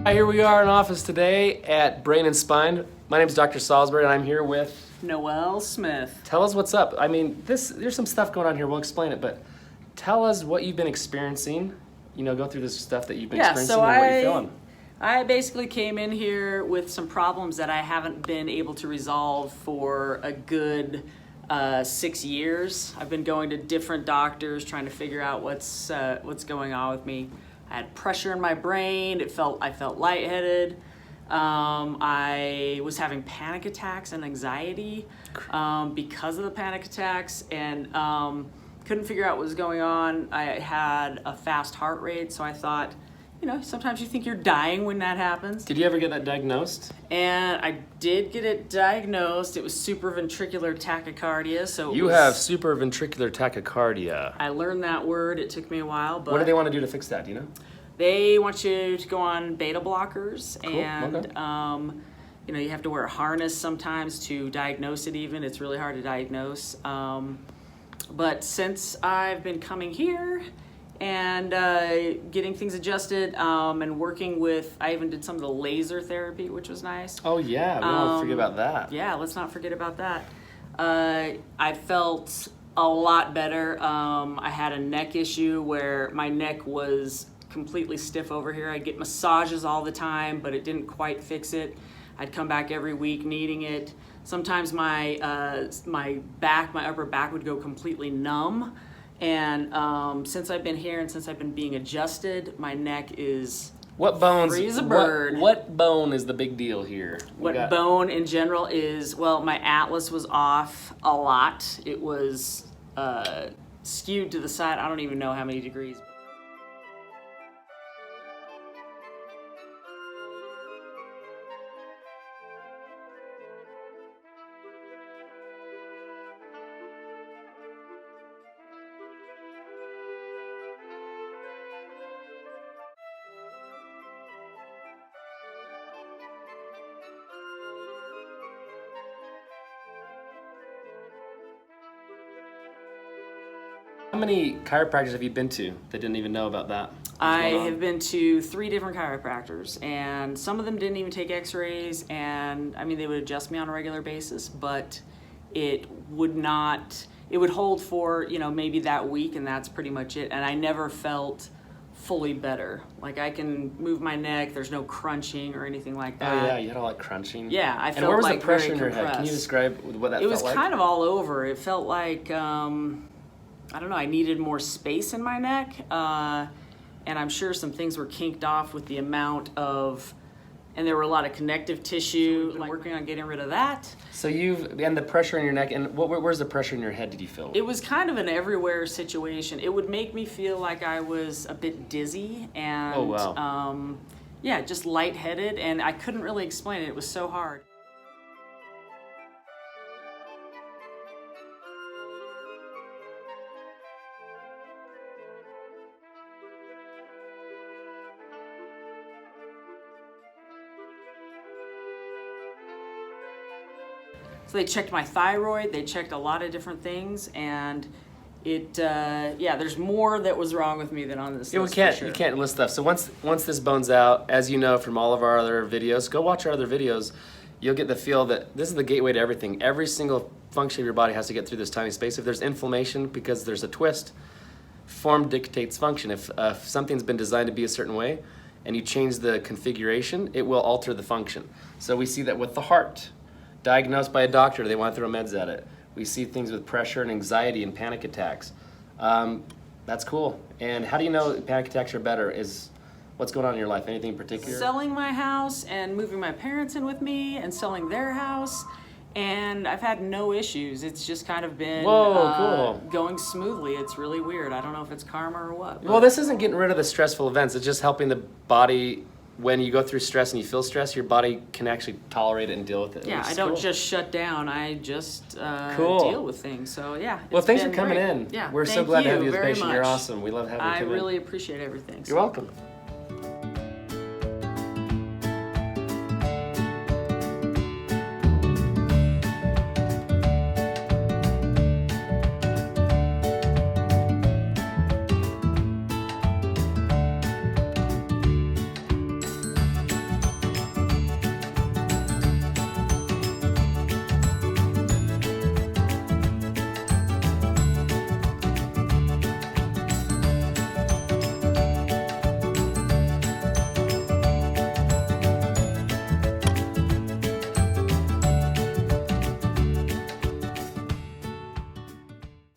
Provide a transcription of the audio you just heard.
Hi, here we are in office today at Brain and Spine. My name is Dr. Salisbury, and I'm here with Noel Smith. Tell us what's up. I mean, there's some stuff going on here. We'll explain it, but tell us what you've been experiencing. You know, go through this stuff that you've been experiencing and what you're feeling. I basically came in here with some problems that I haven't been able to resolve for a good 6 years. I've been going to different doctors trying to figure out what's going on with me. I had pressure in my brain. I felt lightheaded. I was having panic attacks and anxiety because of the panic attacks, and couldn't figure out what was going on. I had a fast heart rate, so I thought, you know, sometimes you think you're dying when that happens. Did you ever get that diagnosed? And I did get it diagnosed. It was supraventricular tachycardia. So you have supraventricular tachycardia. I learned that word. It took me a while, but what do they want to do to fix that? Do you know? They want you to go on beta blockers, cool. and okay. You know, you have to wear a harness sometimes to diagnose it. Even it's really hard to diagnose. But since I've been coming here and getting things adjusted and working with, I even did some of the laser therapy, which was nice. Oh yeah, we don't forget about that. Yeah, let's not forget about that. I felt a lot better. I had a neck issue where my neck was completely stiff over here. I'd get massages all the time, but it didn't quite fix it. I'd come back every week needing it. Sometimes my upper back would go completely numb. And since I've been here and since I've been being adjusted, my neck is free as a bird. What bone is the big deal here? What bone in general is, well, my atlas was off a lot. It was skewed to the side. I don't even know how many degrees. How many chiropractors have you been to that didn't even know about that? I have been to 3 different chiropractors, and some of them didn't even take x-rays, and I mean, they would adjust me on a regular basis, but it would hold for, you know, maybe that week, and that's pretty much it. And I never felt fully better. Like, I can move my neck, there's no crunching or anything like that. Oh yeah, you had all that crunching. Yeah, I felt like and where was like the pressure in your head? Can you describe what that felt like? It was kind of all over. It felt like, I don't know, I needed more space in my neck, and I'm sure some things were kinked off with the amount of, and there were a lot of connective tissue, like working on getting rid of that. So and the pressure in your neck, and where's the pressure in your head did you feel? It was kind of an everywhere situation. It would make me feel like I was a bit dizzy and, oh, wow. Yeah, just lightheaded, and I couldn't really explain it. It was so hard. So they checked my thyroid, they checked a lot of different things, and yeah, there's more that was wrong with me than on this list. You can't list stuff. So once this bone's out, as you know from all of our other videos, go watch our other videos, you'll get the feel that this is the gateway to everything. Every single function of your body has to get through this tiny space. If there's inflammation because there's a twist, form dictates function. If something's been designed to be a certain way, and you change the configuration, it will alter the function. So we see that with the heart. Diagnosed by a doctor, they want to throw meds at it. We see things with pressure and anxiety and panic attacks. That's cool. And how do you know panic attacks are better? What's going on in your life? Anything in particular? Selling my house and moving my parents in with me and selling their house. And I've had no issues. It's just kind of been cool. Going smoothly. It's really weird. I don't know if it's karma or what. Well, this isn't getting rid of the stressful events. It's just helping the body. When you go through stress and you feel stress, your body can actually tolerate it and deal with it. Yeah, I don't just shut down. I just deal with things. So yeah. Well, thanks for coming in. Yeah, we're so glad to have you as a patient. You're awesome. We love having you come in. I really appreciate everything. You're welcome.